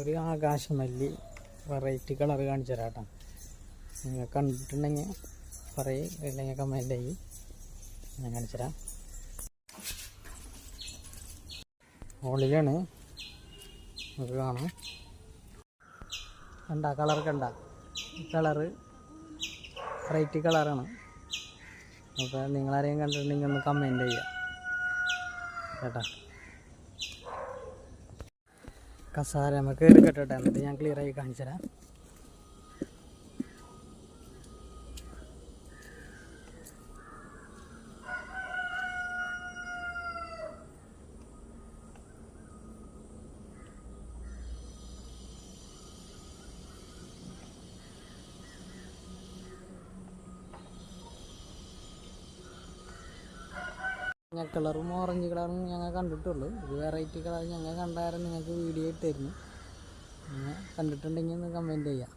ഒരു ആകാശമല്ലി variety colour കാണിച്ചു തരാം കേട്ടോ. നിങ്ങൾ കണ്ടിട്ടുണ്ടെങ്കിൽ പറയും, ഇല്ലെങ്കിൽ കമൻ്റ് ആയി ഞാൻ കാണിച്ചു തരാം. മുകളിലാണ് നമുക്ക് കാണാം. കണ്ട കളർ കണ്ട, ഈ കളറ് വെറൈറ്റി കളറാണ്. അപ്പോൾ നിങ്ങളാരെയും കണ്ടിട്ടുണ്ടെങ്കിൽ ഒന്ന് കമൻ്റ് ചെയ്യുക കേട്ടോ. കസാര നമുക്ക് എടുക്കട്ടെ, എന്നിട്ട് ഞാൻ ക്ലിയർ ആയി കാണിച്ചു തരാം. കളറും ഓറഞ്ച് കളറും ഞങ്ങൾ കണ്ടിട്ടുള്ളൂ. ഇത് വെറൈറ്റി കളർ ഞങ്ങൾ കണ്ടായിരുന്നു, നിങ്ങൾക്ക് വീഡിയോ ഇട്ടായിരുന്നു. കണ്ടിട്ടുണ്ടെങ്കിൽ ഒന്ന് കമൻറ്റ് ചെയ്യാം.